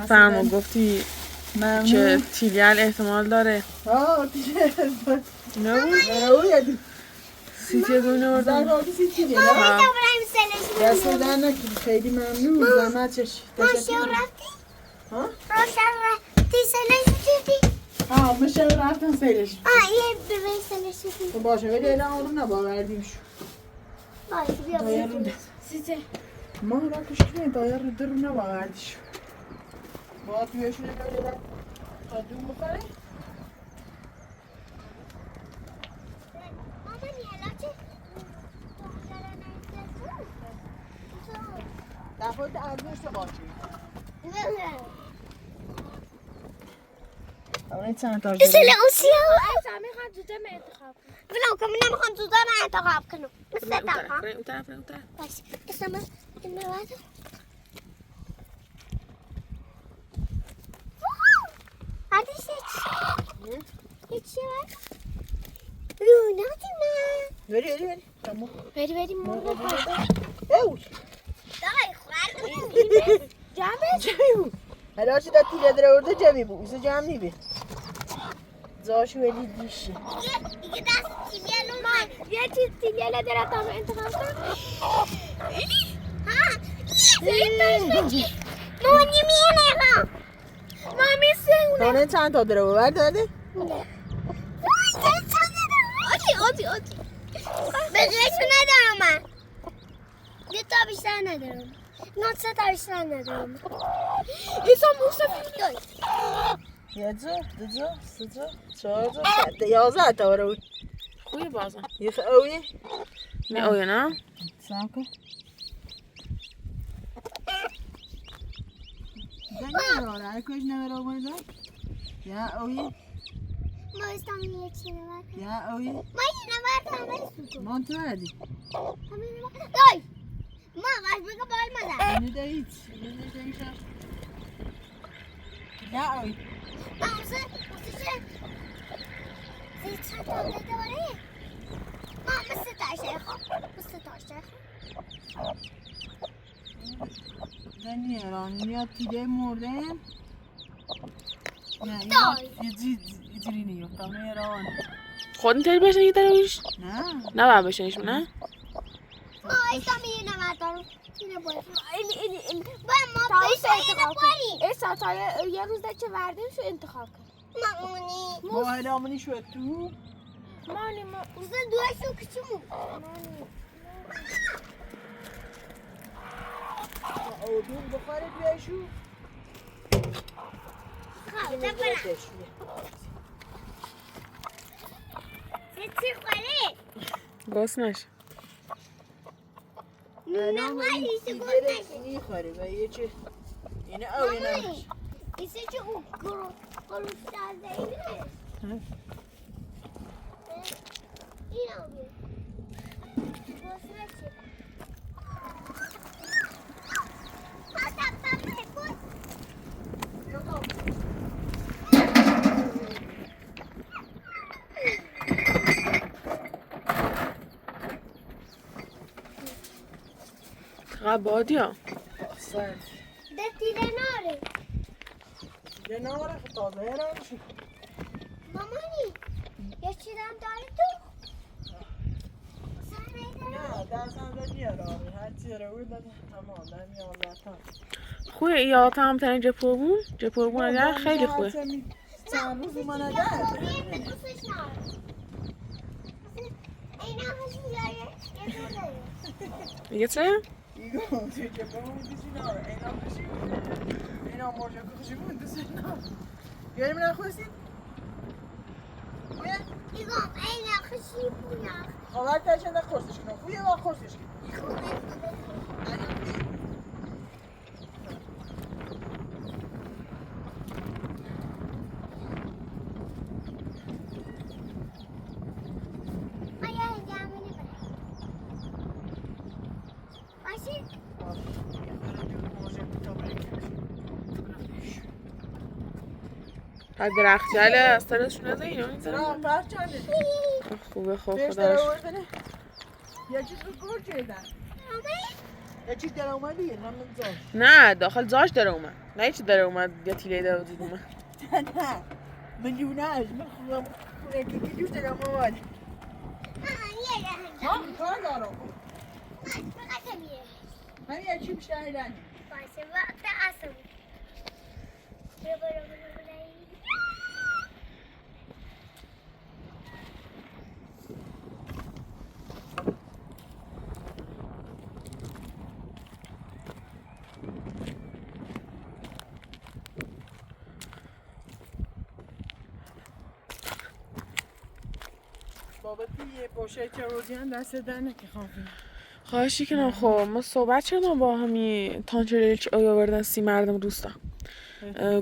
فرما گفتی که تیلیال احتمال داره. تیلیال نه سیتی دونه بردم. دست در نکنی خیلی ممنون. زحمت چشی. روشن رفتی؟ روشن رفتی سلش دیدی؟ میشه رفتن سیلش. یه ببین سلش دیدی. باشه ولی الان آروم نباوردیم شو. باشه بیا بیا. سیته. ما را کشکنه دایر رو در نباوردی شو. با تویشونه داره تا دون بخوره؟ در خود ارزش باشه. اون چند تا سلام سیاه. ایسا میخوام زودم انتخاب کنم. ولو که نمیخوام زودم انتخاب کنم. مثل انتخاب. اون طرف. باشه. اسم این مواد. هرچی هیچی بود. رو ندیدم. بری بری مرغ پاش. اوش. دای خورد. جمعی بود. حالا چه تا تیله در ورده جمعی بود. ایسا جمع نیبه. زاشو ولی دیشه. دیگه دست تیلیه من یه چیز تیلیه در اتام انتخاب کنم. ماما نمیانه مامی سه تانه چند تا داره ببر داده؟ آتی بقیهشو ندارم من یه تا بیشتر ندارم نه سه تا بیشتر ندارم ایسا موسفی داری یه جا، دو جا، سه جا، چهار جا، 11 تا رو خوبه بازم. یه اویه؟ نه اویه نه؟ سام کن دنیا رو هر کج نمیر آمده یا اویه؟ ما استامین یه چی نمید یا اویه؟ ما یه نمید همه سوتو من تو هردی دای ما باش بگه بال مدر اینو دارید یا اویه؟ ما اوسه چه چه تا داره ما مثل تاشه خواه مثل تاشه خواه دنیا رو یا تیده مردن نه یه جیری نیفتم نه یران خودت تری بشنی داروش؟ نه نه باید بشنیش نه؟ ما استامین یه نمید دارم اینه باید این ما باید اینه باریم ایسا تا یه روز ده که وردیم شو انتخاب کنم مامونی ما هلامونی شد تو مانی ما مثل دوشو کچمون اودون بخاره بیایشو خواهد برم چی خوره؟ گوسنش. نه ولی چه گوشت میخوره و یه چه اینه او اینه مامانی ایسه چه او گروش دازده اینه این آبیه گوشت نچه بادی ها احسن ده تیره ناره دیگه نواره تازه هرم شد مامانی یه چیزم داری تو؟ نه درسم دا نیاره هر چی رو بود تمام دمی آزادتان خوبه یا تا هم تنین جپوربون اگر خیلی خوبه چند روز اومانه این دوستش ناره این آخشی یه دور داره دیگه چه؟ ایگو توی جپوربون دیسی ناره اینا مرجا کخشی بود دیسی ناره بیاریم نخوستید؟ خویه؟ ایگو این آخشی بویا خواهر تشنده خورسش کنم خویه و خورسش کنم از درختی هله از سرشون از اینو نه میزنم پرچانده خوبه خوب بهش خدا در رو آوردنه یه چیز رو گور چیدن یه چیز در اومدی من زاش نه داخل زاش داره اومد نه هیچی داره اومد یا تیله داره دید اومد نه من جونهش من خوبم خونه که جوش دارم اومد ها کار دارم همین یه چی بیشتر هیدنی باشه وقت اصلا بابا یه باشه که روزیان دست دنه که خوابی خواهشی کنم خب ما صحبت کردم با همی تانچه اوی آوردن سی مردم دوستا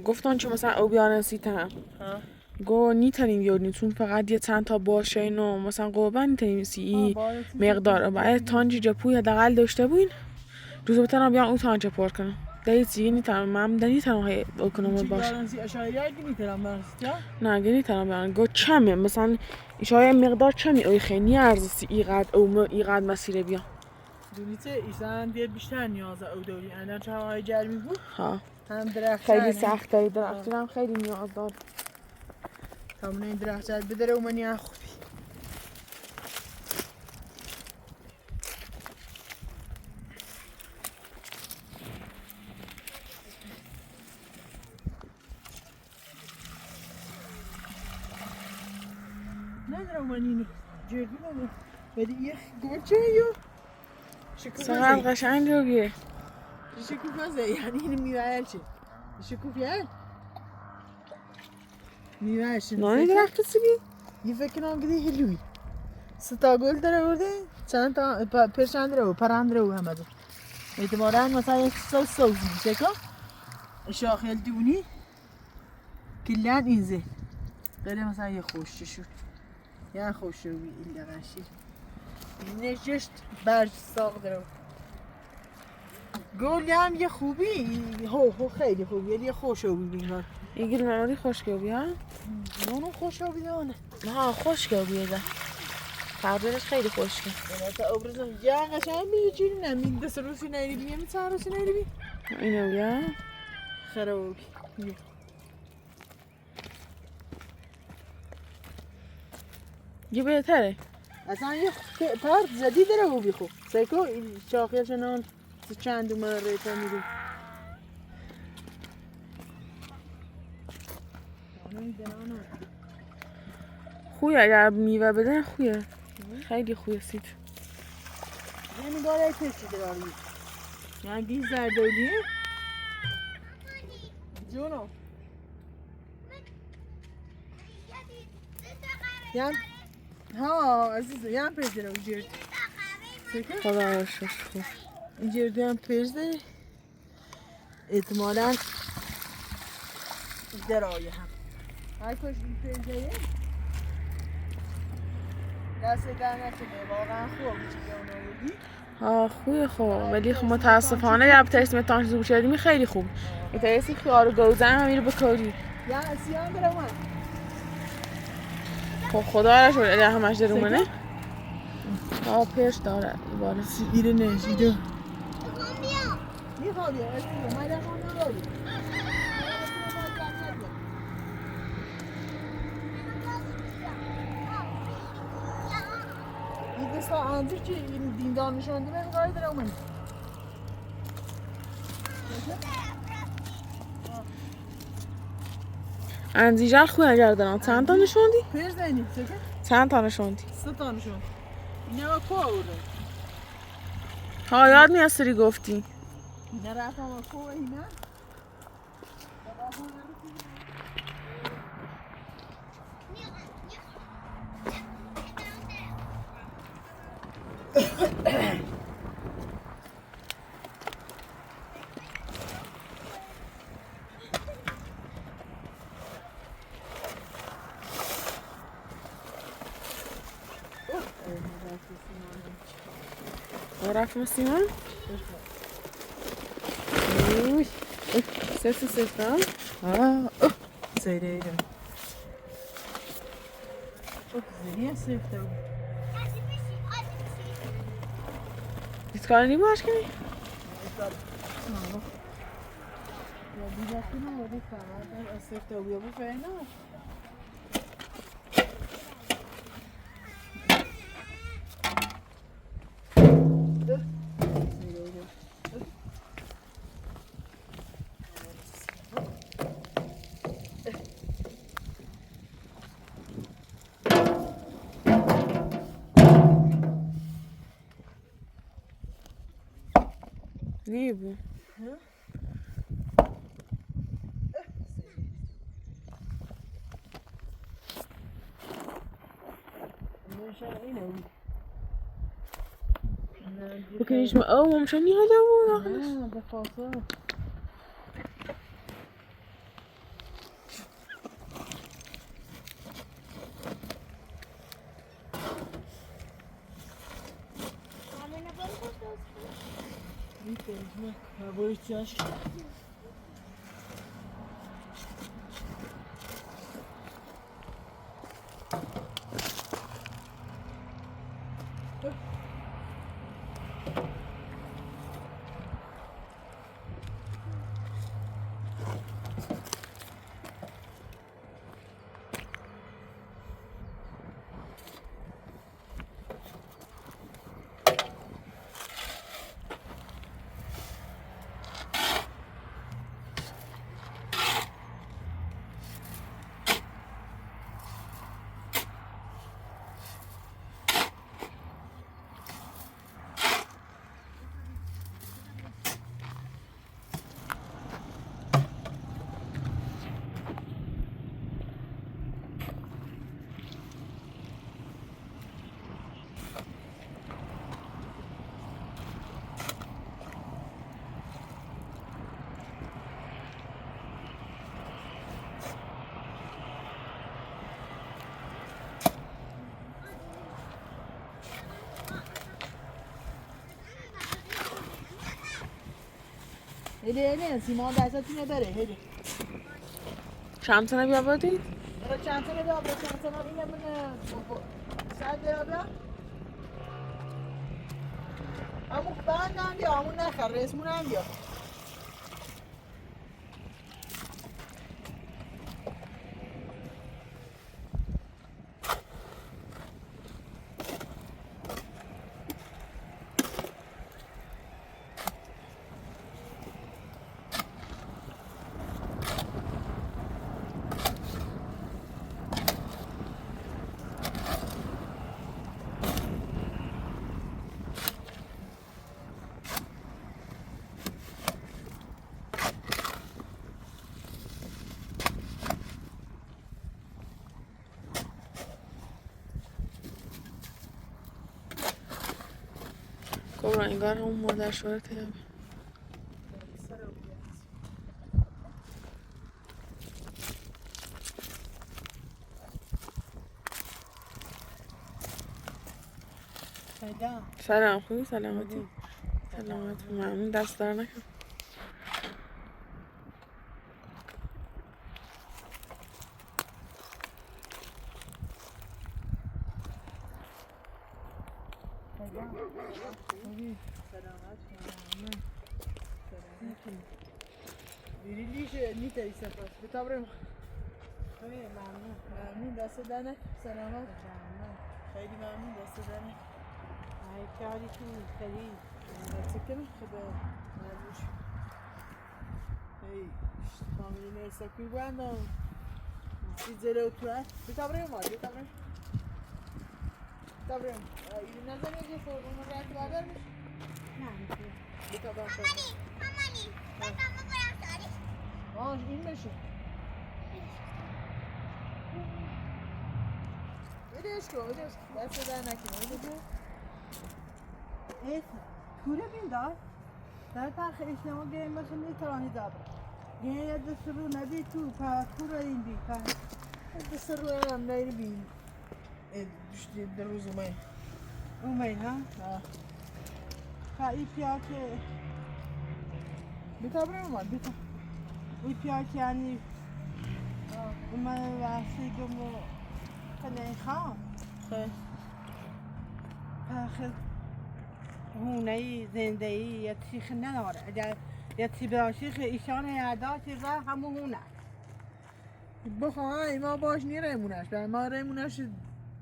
گفتن چون مثلا او بیارن سی تن گو نیتنیم بیارنیم چون فقط یه چند تا باشه اینو مثلا قوبا نیتنیم سی مقدار باید تانجی جپوی حداقل داشته بوین روز بتنم بیان او تانجه پر کنم دیگه چیزی نیتنم من نیتنم های او کنم باشه گارانسی اشایه اگه نیترم برست یا؟ نه گه نیتنم بیان گو چمه مثلا ایشای مقدار چمی اوی خیلی ارزسی ایقد او ایقد مسیره بیان دونیته ایسان دیر بیشتر نیازه او دوری اندر چه هوای جرمی بود ها هم درخت خیلی سخته درختی هم خیلی نیاز دار همونه این درخت بدره و منی خوبی نداره منی جردی نداره ولی یه گرچه یا چقدر قشنگ روگیه شکوفه یعنی اینو میوهر چه شکوفیه میوهرش نانی درخت سیبی؟ یه فکر کنم گدی هلوی ستا گل داره برده چند تا پرچند رو پرند رو همه دو اعتبارا مثلا یک سوز میشه که شاخل دونی کلن این زه غیر مثلا یه خوشچه شد یه خوشچه بی این دقنشی نششت برج ساق داره گل هم یه خوبی هو خیلی خوبی یه خوشو بینگار ایگل منوری خوشگه بی ها؟ اونو خوشو بیدانه ها خوشگه بیه ده تقدیرش خیلی خوشگه تا ابرزم یا قشنگ میگه چیزی نمید دست روسی نیری بیم چند روسی نیری بیم اینو بیا خرابی یه بهتره اصلا یه پرد زدی داره او بیخو سیکو شاخیل شنان چند اومن ریتا میریم خویه اگر میوه بدن خویه خیلی خویه سید یه نگاه های پشتی داری یعنی گیز زردولیه جونو یعنی ها عزیزه یعنی پشتی رو جرد خدا راشش خوب این جردی هم پشته احتمالاً درایه هم هر کش این پشته دست در نکنه واقعا خوب چیزی اونو بودی ها خویه خوب ولی خب متاسفانه یا بترسیم تانش زوب شدیمی خیلی خوب میترسی خیار و گوزه هم میره بکاری یا سیان داره من خب خدا را شد اگر همش در اومنه ها پرش داره بالا ایره نشیده میخوام بیا اسیده من در خانه داری این دستا انزیر که این دیندان نشانده من گاهی داره من انزیجر خوی اگر دارم چند تا نشوندی؟ پرز دینی سکه چند تا نشوندی؟ 3 تا نشون اینا کو آورده ها یاد میستری گفتی اینا رفتم کو اینا رفتم سیمان؟ اوی سفت Seyreyle. Çok güzel. Niye sevdi o? Dit kan er niet meer waarschijnlijk. Ya bir dakika ne oldu sana? Ben sevdi o bu fena. Ne bu? Bakın hiç mi? Oh, waarom zijn die helemaal nog? Ha, dat valt wel. Niet eens, maar waar word je jas? هلی سیمان دستتونه بره هلی چند تنه بیا بودی؟ برای چند تنه بیا برای چند تنه اینه من ساعت بیا بیا همون بند هم بیا همون نخر رسمون هم بیا کبرا انگار همون مادر شوهرته. سلام خوبی سلامتی سلامتی ممنون دست در نکن Dirilice nitei sefas. Bitavrem. ممنون دست دنه سلامت خیلی ممنون دست دنه ای کاری تو خیلی نتکن خدا نبوش ای فامیلی نیستا کوی باندم سیزره تو هست بتابریم مال بتابریم ایلی نزنه یه فرمون رو رد بادر میشه نه بتابریم مامانی بگم برم داری این میشه بدهش کن دست در نکنه کوره بین دار در پخ اشنما گیم باشه نیترانی دار گیم دست رو ندی تو پا کوره این بی پا دست رو هم نیری بین düştü در روز اومین ها پا ای پیا که بتابریم مال بتا ای پیا که یعنی من واسیدم و کنه خان خیلی آخه هونه‌ای زنده‌ای یه چیخ نداره اگر یه چی براشیخ ایشان یاداشی و همون هونه بخواه ما باش نیرمونش به ما ریمونش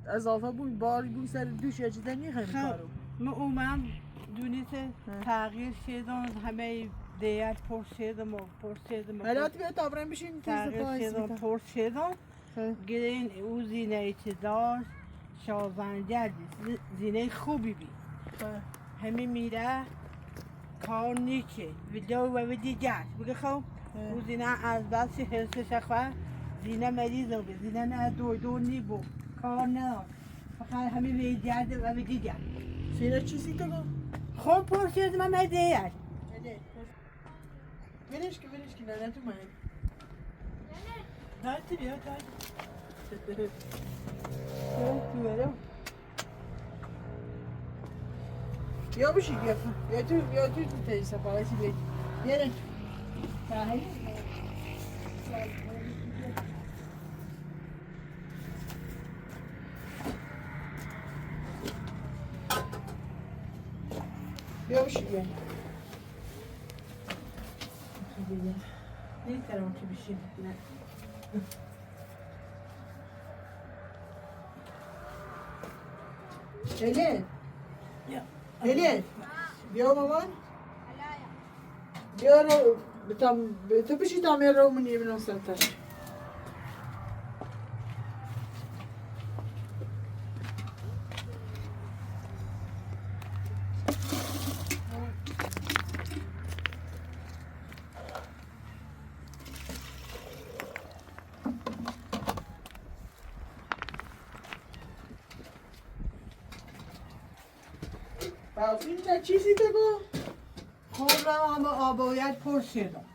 اضافه بود باری بود سر دوش یا چیزا نیخیم کارو من اومم دونیت تغییر شدم همه دیت پرسیدم و پرسیدم حالات بیا تابرم بشین تیز تغییر پاییز شدم بیتا پرسیدم گرین او زینه چی داشت شازنجر زینه خوبی بی همه میره کار نیچه ویدیو و دیگر بگه خب او زینه از دست حرسش خواه زینه مریض بود زینه نه دو نی بود کار نداشت فقط همه ویدیگر و دیگر سینه چیزی تو گم؟ خب پرسید من مدیگر ولش که نه تو من دایتی بیا دایتی تو برو یا بشی یا تو تیز پاییز بیت بیرن بیا بشی بیا نیترم که بشیم نه هلین بیا مامان بیا رو تو بشی تعمیر رو منی من سنتش این چه چیزی بگو؟ خب رو همه آبایت پرسیدم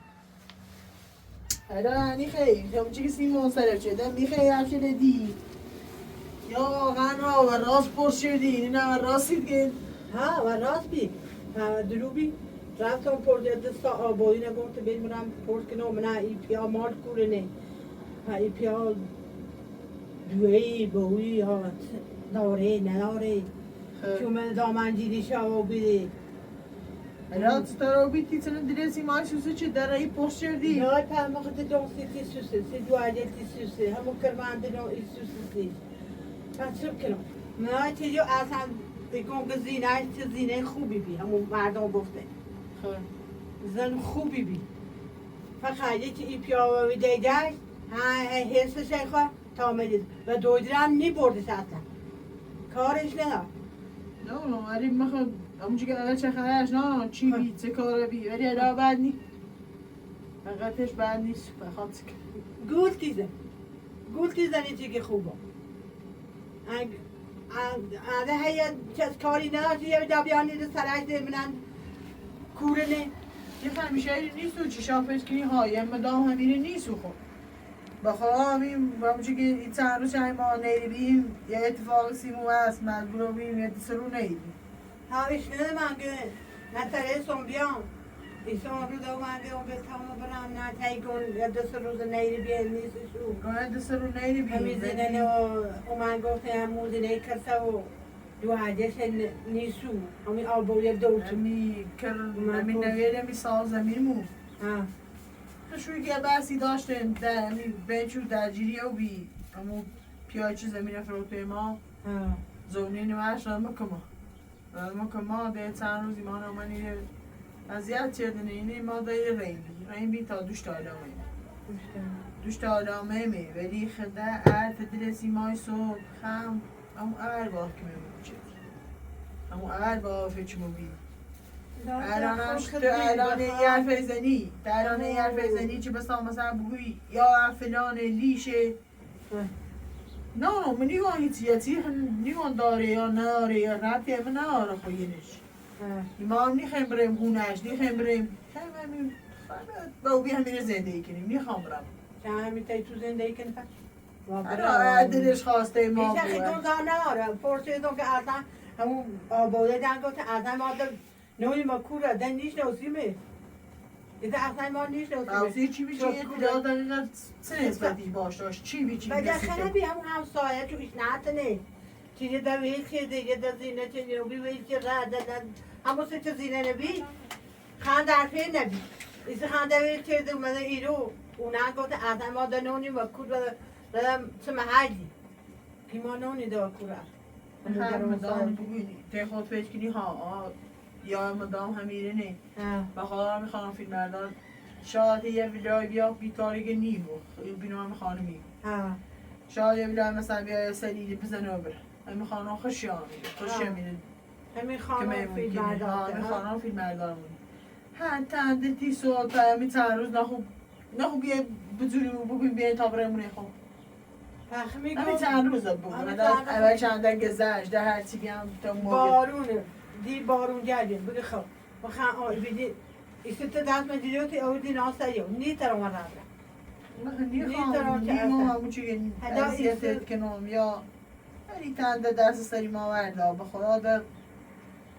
هرا خیلی هم چی کسی منصرف شده میخوای همشه دی یا واقعا را و راست پرسیدی نه راستید که ها و راست بی دروبی رفتم پرده دستا آبایی نگفت بمیرم پرس کنم نه ای پیا مال کوره نه ای پیا دوی بوی ها داره نداره چون من دامنجیری شاو بیده هرا تو بیتی تن درسی مای سوسه چه در ای پرسیدی نه پس وقت دانسی تی سوسه سی دوالت تی سوسه همون کرمانده نو ای سوسه سی پس چه کنم نه تیجو اصلا بگم که زینه چه زینه خوبی بی همون مردم گفته زن خوبی بی فقط یکی ای پیاوه و دیگرش حسش خواه تا مریض و دویدرم نی بردش اصلا کارش ندار نه ولی مخواد همونجا که اول چه خواهش نه چی بی چه کاره بی ولی ادا بد نی حقیقتش بد نیست بخواد گول تیزن چی که خوبه اگه هیه چیز کاری نداشت یه دبیانی رو سرش منن کوره نه یه همیشه نیست و چی شافش کنی های اما دام همینه نیست و خب بخواه همین همونجا که این چند روز چند ماه نیریم یه اتفاق سیمو هست مجبور بیم یه دیسه رو نیریم هاوش نه منگه نه تره سون بیام ایسان رو دو منگه اون به تمام برم نه تایگون یا دست روز نیری بیان نیستشو گاه دیسه رو نیریم همیزینه نه او من گفته هم موزینه کرسه و دو عدش نیستو همین آبوی دوتو همین نویل می سال زمین مو خشوی که بحثی داشتیم بینچو درگیری او بی همون پیاچه زمین فروتوی ما زونی نمایش رمه که ما ده چند روزی ما نمانی اذیت چردنه اینه ما دایی ریم بی تا دوشت آدامه می ولی خدا ار تدرسی مای صبح خم همون ار باه که میمون چه همون ار باه فچمو بی الانش تو الان یه حرف زنی چه بسا مثلا بگوی یا فلان لیشه نه من نیوان هیچی نیوان داره یا نداره یا ربطی همه نداره خوینش ما هم نیخیم بریم خونش نیخیم بریم همین با او بی همین زندگی کنیم نیخوام برم چه همین تایی تو زندگی کنیم دلش خواسته ما میشه خیلی دون دار نداره پرسیدم که اصلا همون آباده دن گفت اصلا ما در نوی ما کوره دن نیش نوسیمه دیگه اصلا ما نیست اوزی چی بیچی یه کلا دقیقا چه نسبتی باش داشت چی بیچی بالاخره بی هم سایه توش نتنه چیزی در ویل که دیگه در زینه چیزی رو بی ویل که رد همون سه چه زینه نبی خان در فیل نبی ایسی خان در ویل که در اومده ایرو اونان گفت اصلا ما در نونی و کود بدم چه محلی که ما نونی در کورا مدام بگویی تی خود فکر کنی ها یا مدام همیره نه و حالا میخوام فیلم بردار شاید یه ویلای بیا بیتاریگ نیمو بینام خانمی شاید یه ویلای مثلا بیا سلیلی بزنه و بره همین خانم خوشی میره همین خانم فیلم بردار همین خانم فیلم بردار مونی تنده تی سوال پیامی چند روز نخو بیا بجوری بگویم بیا تا برمونه خوب همین چند روز بگو اول چند گذشت در هرچی بیام تا موقع بارونه دی بارون گردیم بگه خب بخواه آی بیدی ایسته دست من دیدیوتی او دی ناسته یو نی تر اومد رفته نیخوام همون چی ازیتت کنم یا هری تنده دست سری ما ورده به خدا در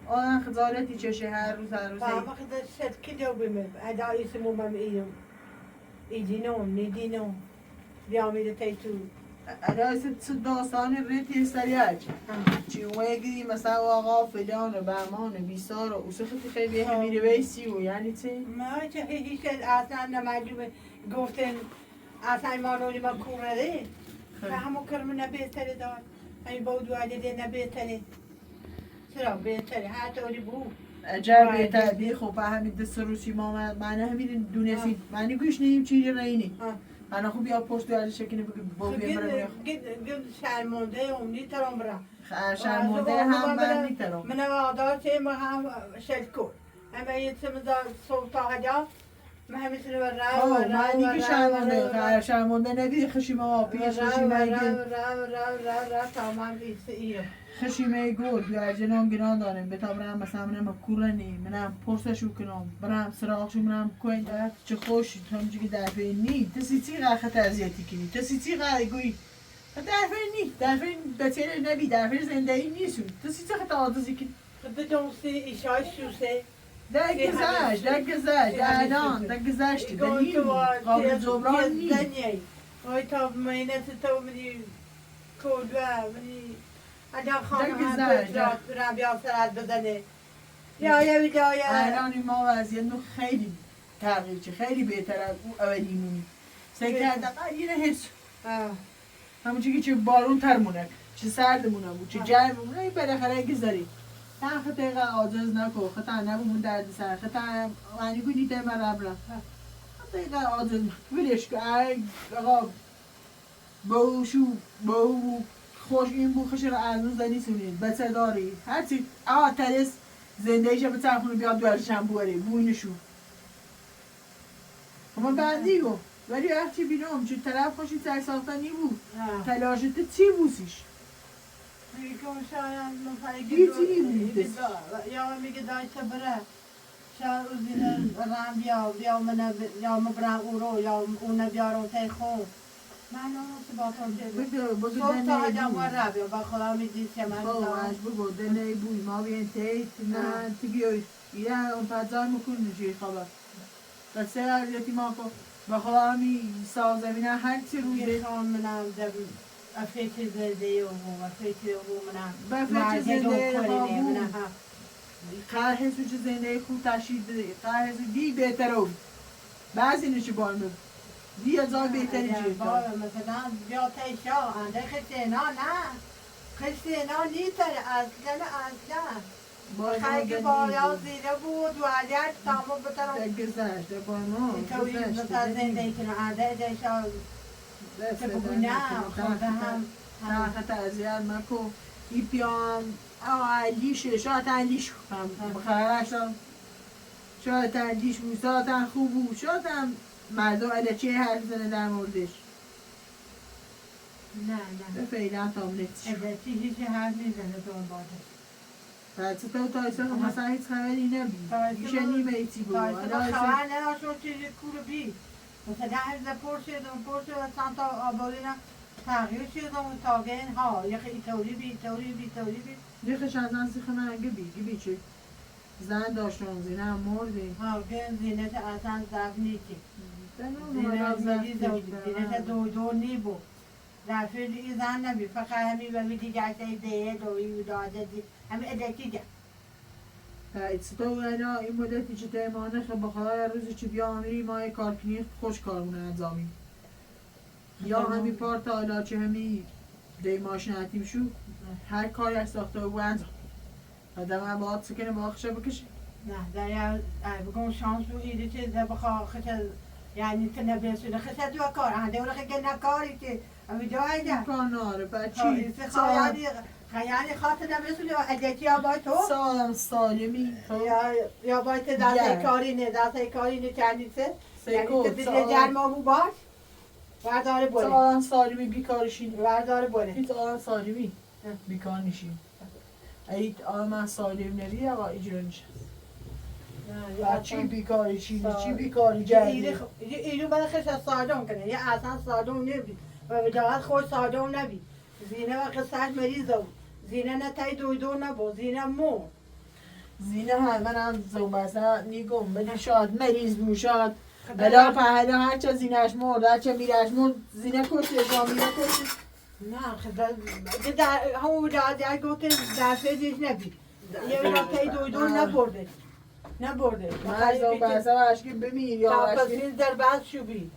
آن خجالتی چشه هر روز فهم خدا شد که جو بیمه ادا ایسمو من ایدم ایدینم نیدینم بیامیده تیتو رئیس داستان ریتی سریعه چی ویگی مثلا آقا فلان و بهمان و بیسار و اوسختی خیلی همیری ویسی و یعنی چی؟ ما چه هیچ اصلا نمجمه گفتن اصلا ما نوری ما کورده و همون کرم نبیتره دار همین بودو علیده نبیتره چرا بهتره هر طوری بود عجب بهتر بی خب همین دست روسی ما من همین دونستی معنی گوش نیم چیزی رینی من خوب یا پشت داری شکنی بگی با بیم برم گل شرمونده هم نیترم برم شرمونده هم من نیترم من آدار چه ما هم شد کن اما یه چه مزار صبح تا هجا من همیتونه بر رو و من دیگه شرمونده شرمونده نبید خشیمه ها پیش خشیمه گل تا من بیست ایره خشیمه گل بیا جنان گران دارم بتا برم مثلا منم کورنی منم پرسشو کنم برم سراغشو منم کوین چه خوش همونجا که درفه نی تسی چی قرخه ترزیتی کنی تسی چی قرخه گوی درفه نی درفه بچه نبی درفه زنده ای نیستون تسی چه خطا آدازی کنی بدونستی ایشای شوسه در گذشت در الان در گذشتی در نیم قابل جبران نیم وای تا مینه تو منی کودوه منی اگر خانم هم ربیا سرد بزنه یا ویدایه الان ما وضعیت نو خیلی تغییر چه خیلی بهتر از او اولیمونی سکر دقیقا یه حس همونچه که چه بارون تر مونه چه سرد مونه بود چه جرم مونه این بالاخره گذاری تا خطه عاجز نکو خطا نبومون درد سر خطا معنی کنی تا من ربرم خطه عاجز ولش که آقا بوشو بو خوش این بو خش رو ارزون زنی سونید بچه داری هرچی ترس زنده ایشه به طرفونو بیاد دوارشم بوری بوینشو اما بندی گو ولی هرچی بینم چون طرف خوشی سر ساختنی بود تلاشته چی بوسیش میگم شاید هیچی نبود یا میگه دایته بره شاید او زینه رم بیا منه یا مبرم او رو یا اونه بیارم تی خون من اون سباتون بگو صبح تا هجا مره بیا با خدا میدید که من از بگو دنه بوی ما بیان تیت نه تیگیوی یه اون پدزار مکنه جوی خبر بسه علیتی ما کن با خدا همی ساز زمینه هر چی روی میخوام منم افیتی زنده و افیتی منم بفیتی زنده ها بود قرار حسو چه زنده خوب تشید قرار حسو دی بهتره بود بعضی نشی بارمه دی از آن بهتری جیب دار مثلا بیا تیشا انده خستینا نه خستینا نیتره اصلا خیلی بایا زیره بود و اگر تمام بترم در گذشت در بارما اینطوری مثلا زنده کنه انده دیشا که بگو نه خورده هم تحت ازیاد مکو ای پیام علیشه شاید علیش هم بخیرشم شاید علیش بود شاید هم خوب بود شاید هم مردم علچه حرف زنه در موردش نه به فعلا تاملتش البته هیچ حرف میزنه دون باده بچه تو تایسه خب مثلا هیچ خبری نبید میشه نیمه ایتی بود تایسه با خبر نهاشون چیزی کور بی مثلا هزده پرسیدم سانتا آبالینا تغییر شدم تا گه ها یه خیلی توری بی یخش از آن سیخ من گبی چی زن داشتم زینه هم مردی ها که زینت اصلا ضعف نیستی زینه زینت دو نی بود دفعه این زن نبی فقط همین و دیگه ده دوی داده دی همین ادکی گه ایتستا و اینا این مدتی چه تیمانه خب بخواه روزی چی بیا آمیری ما کار کنی خوش کارونه انجامی یا همین پارت حالا چه همین دی ماشین حتیم شو هر کاری از ساخته و انجام آدم هم باید سکنه با آخشه بکشه نه در یا بگم شانس رو ایده چه ده بخواه خیلی یعنی که نبیسونه خیلی دو کار هنده اونا خیلی نکاری که همین جایی ده کار ناره بچی خیلی خاطر نبیسونه ادکی ها باید تو سالمی یا باید دسته کاری نه دسته کاری نه چندیسه یعنی که دیگه جرما بو باش ورداره بوله سالمی بیکارشین ورداره بوله هیچ سالمی بیکار نشین اید من سالم نبی آقا اجرا نشه چی بیکارشین چی بیکاری جدی اینو باید خیلی سادم کنه یه اصلا سادم نبی و وجاهت خوش سادم نبی زینه و قصهش مریض بود زینه نه تای دو نبود زینه مو زینه من هم زوبسه نیگم بلی شاد مریض بود شاد بلا پهلا هرچه زینهش مرد هرچه میرهش مرد زینه کشه جامیه کشه نه خیلی همون در گفته دفعه دیش نبی یه وقت تای دو نبرده من زوبسه و اشکی بمیر یا تا اشکی پسیز در بعد شو بی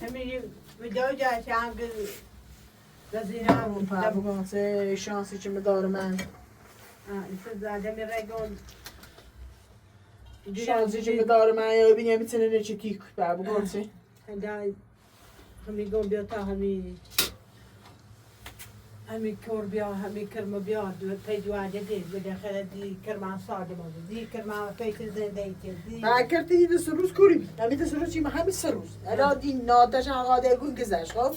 همین ویدیو جایش هم که زینه همون بگم سه شانسی چه مدار من این زده می رگون شانسی چه مدار من یا بینیم میتونه نچه کیک بگم سه همی گم بیا تا همی کور بیا همی کرم بیا پی دوانده دید بده خیلی دی کرمان ساده مانده دی کرمان پیش زنده ایتی من کرده این دست روز کوری همین دست روز چیم همین سه روز الان دی ناتش انقاده گون گذشت خب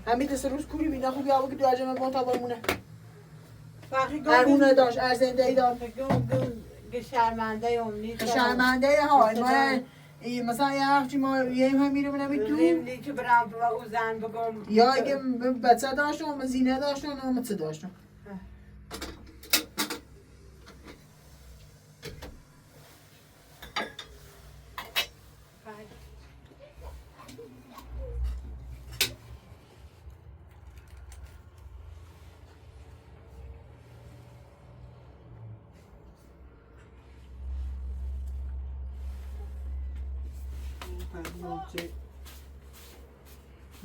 همین دست روز کوری بینا خوب یا بگی دو عجمه بان تا بایمونه هرونه داشت ارزنده ای داشت شرمنده اون شرمنده های ما مثلا یه هفتی ما یه هم میرم نمی تو ریملی که برام و او زن بگم یا اگه بچه داشتم زینه داشتم نامت داشتم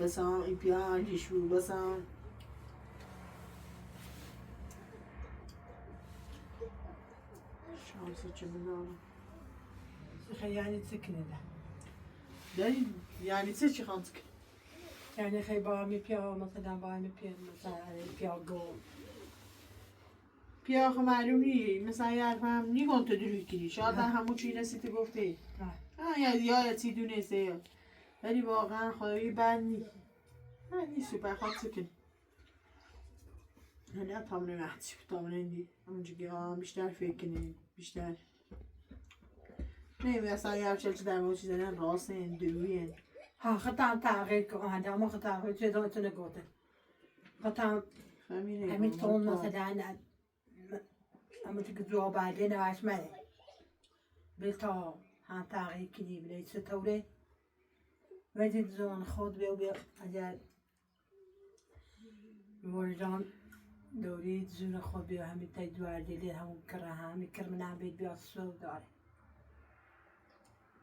مثلا این پیانجی شو مثلا شانسی چه بدارم یعنی چه کنه داری یعنی چی خانت یعنی خیلی با همی پیا مثلا با همی پیا مثلا پیا گل پیا خو معلوم نی مثلا یه هم نیگون تو دروی کنی شاید همون چی نسیتی گفته یا چی دونسته یا ولی واقعا خواهی بند نی نی سوپر خواد سکن نه تامنه محتی تامنه دی همونجا که بیشتر فکر کنی بیشتر نه مثلا یه چل چه در مورد چیزا نه راست این دروی این ها خطام تغییر کنه اما خطام چه دانتون گفته خطام همین تون مثلا اما که دو بعدی نواش مده بلتا هم تغییر کنی بلی چطوره ولی زون خود بیا اگر وجدان دوری زون خود بیا همین تای دواردلی همون کره همین کرمنام بید بیا سو داره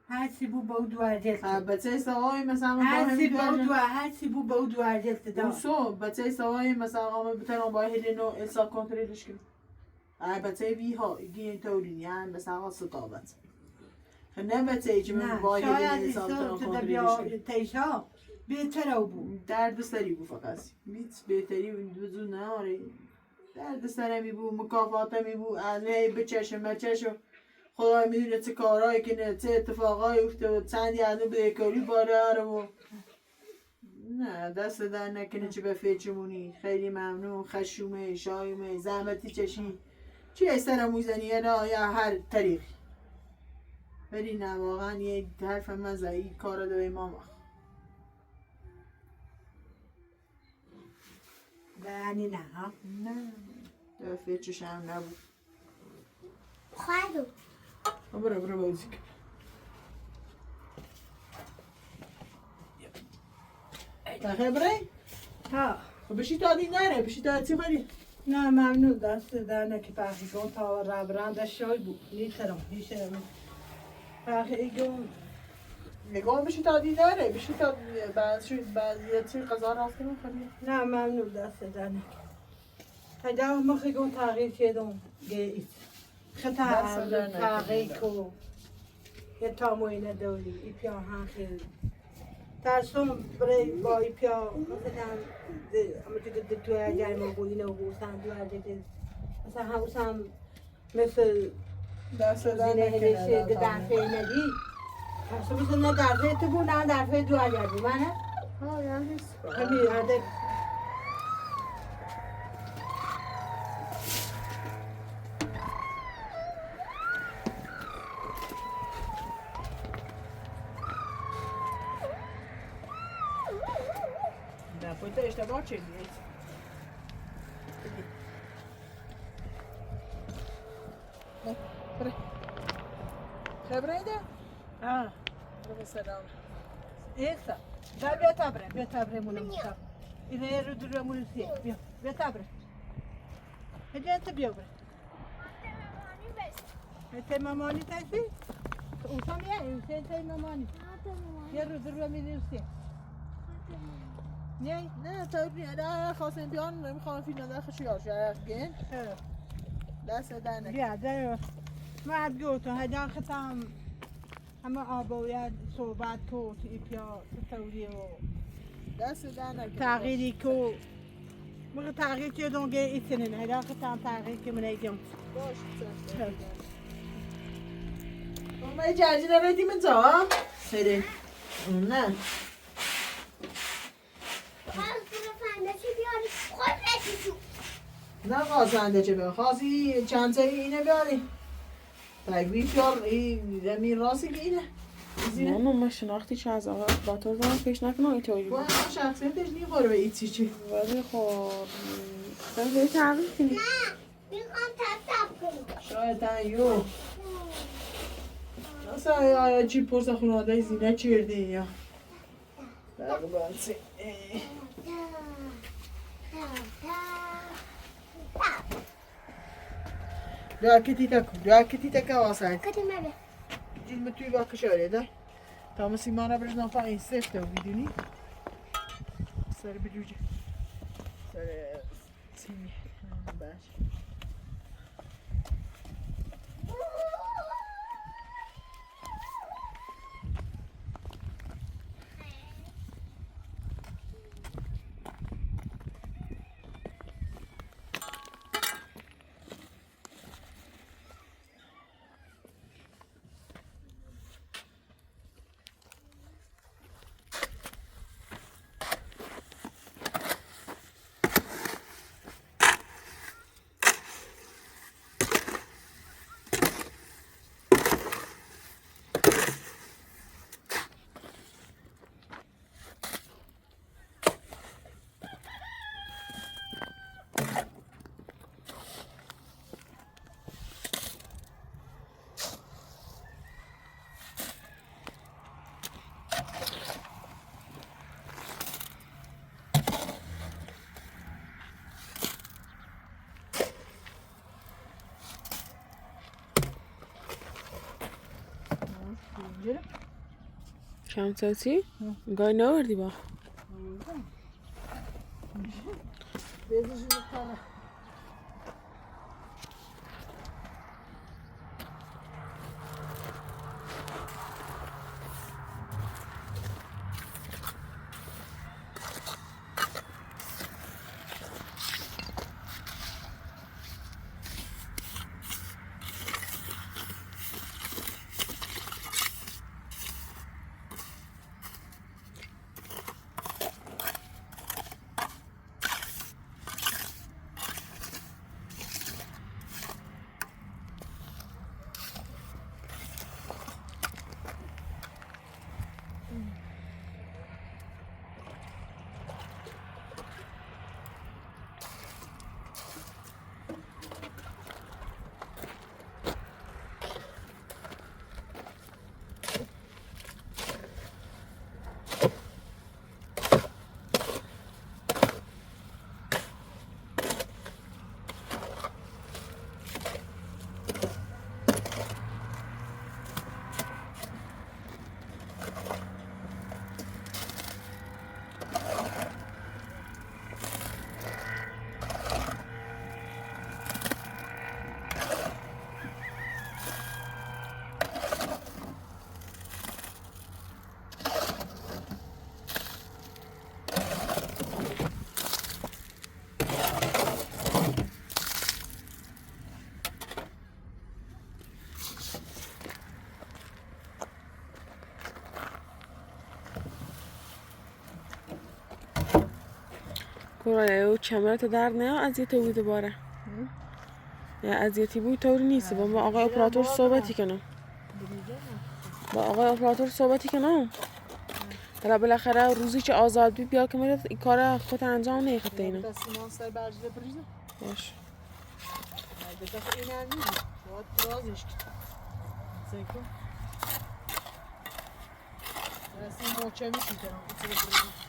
هرچی بو با دواردل بچه سوای مثلا هرچی بو با دواردل تدا اوسو بچه سوای مثلا آقا بتونم با هلینو ایسا کنترلش کنم بچه وی ها گین تولین یعنی مثلا آقا ستابت نه بچه ای که من با هلینو ایسا بتونم کنترلش کنم تیشا بهتر او بود درد سری بود فقط بیت بهتری وجود نداره درد سرمی بود مکافاتمی بود نه بچشم خدا میدونه چه کارهایی که چه اتفاقایی افته و چند یعنی به کاری باره و نه دست در نکنه چه به فیچمونی خیلی ممنون خشومه شایمه زحمتی چشی چی استرم موزنی یا هر طریقی ولی نه واقعا یه حرف من زایی کارا دوی ماما یعنی نه ها نه دو فیچش هم نبود خواهدو برو بازی کن. بخیر برای؟ ها بشی تا دی نره بشی تا چی خواهی؟ نه ممنون دست در نکی پخیگون تا ربرند شای بود نیترم نیشرم پخیگون نگاه بشی تا دی نره بشی تا بعضی چی قضا راست کنم خواهی؟ نه ممنون دست در نکی هده مخیگون تغییر کردم گیت خطا تغییر کو یه تاموینه دولی ای پیاهن خیلی ترسم برای با ای پیا مثلا اما تو تو جرم بودین و بوسن تو هرجه مثلا هموسم مثل دست در زینه هنشه نکنه درفه ندی ترسم مثل نه درفه تو بود نه درفه دو هجر بود منه ها یعنی همین هرده نه پویت اشتباه چه دید؟ خبره ایده؟ آه برو سلام ایسا دا بیا تبره مونم بیا اینه رو در مونم سی بیا تبره هجه انت بیا بره انت مامانی تایسی؟ اوسام یه انت مامانی یه رو در مونم سی نه تا بیاد خواستم بیان نمیخوام فیلم نداره خشیار شد گن دست در نکنه بیا در مرد گوتو هجه ختم همه آباید صحبت کو تی پیا توری و دست در نکنه تغییری کو مگه تغییر کردم گه ایتنین هجه ختم تغییر که من ایدم باش ما جرجی نردیم انجا سری نه باز برو فندشی بیاری خود رسیدو نه خواستنده چه بیاری خواستی چند سری اینه بیاری تگوی پیار این راستی که اینه نه من شناختی چه از آقا با تو زمان پیش نکنم اینطوری با بود این شخصیتش نیخوره به ایتی چی ولی خب خیلی به تغییر کنی نه میخوام تب کنم شاید یو مثلا آیا چی پرس خونواده زینه چیردی یا بگو دو کتی تکه واسه کتی مبه جلم توی با کشاره ده تا ما سیمانه برش نفع این سفته و بیدونی سر بجوجه سر سیمی باش چند ساعتی؟ گاهی نوردی با بیزشی بکنه کورای او کمرت درد نه اذیت بود دوباره یا اذیتی بود طوری نیست با آقای اپراتور صحبتی کنم با آقای اپراتور صحبتی کنم حالا بالاخره روزی که آزاد بیا که میره این کار خود انجام نیخته اینو دستیمان سر برجه بریزه باش دفعه این هم میدی باید رازش کن سیکن دستی موچه میشی کنم کسی رو بریزه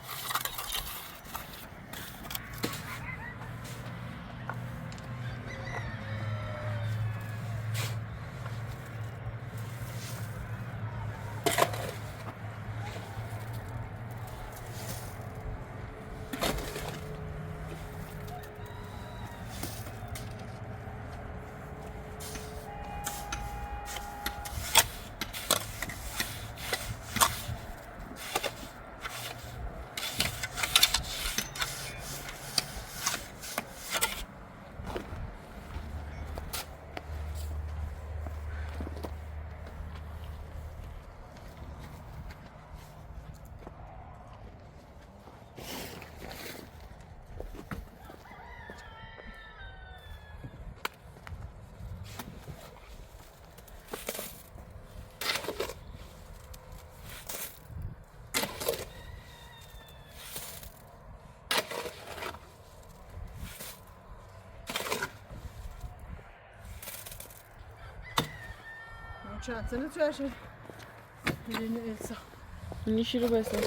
چند سنه تو هشه میدونی ایلسا نیشی رو بسن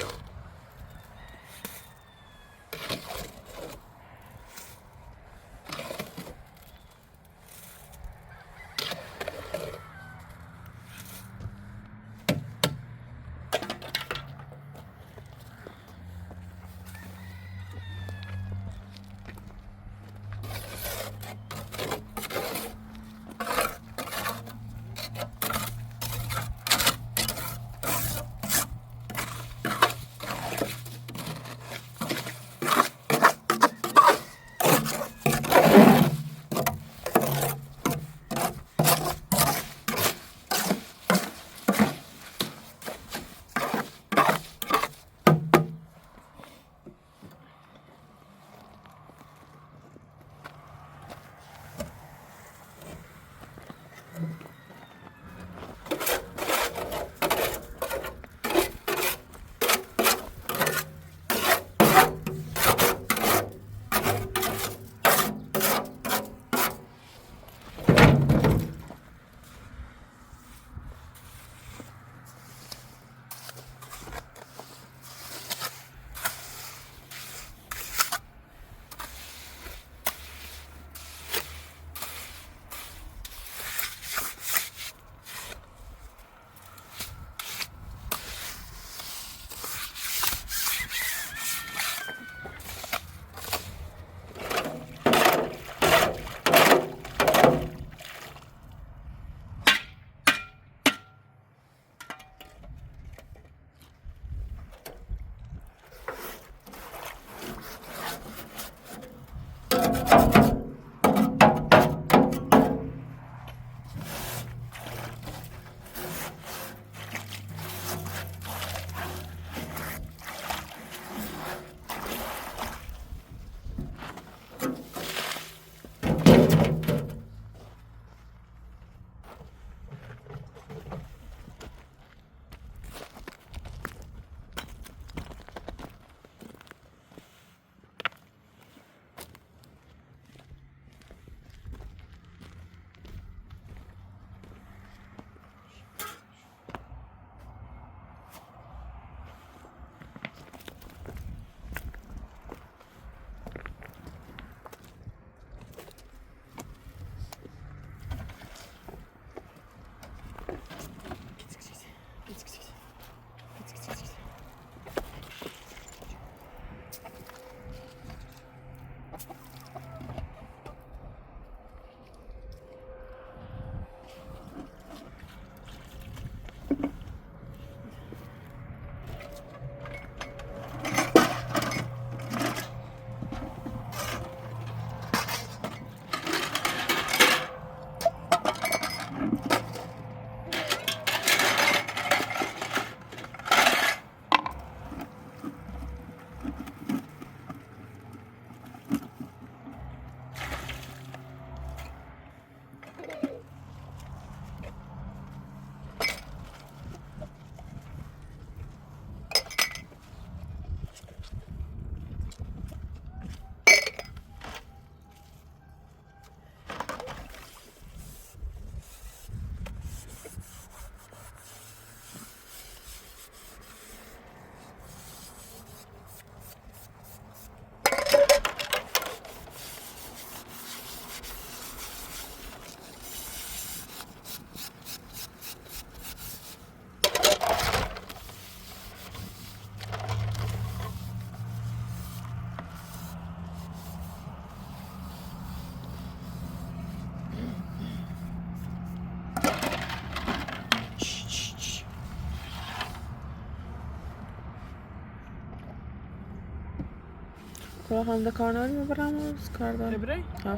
خدا خانده کار نداری میبرم از کار دارم ببری؟ ها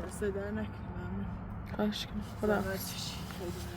دست در نکنم خواهش کنم خدا زحمت کشی. خیلی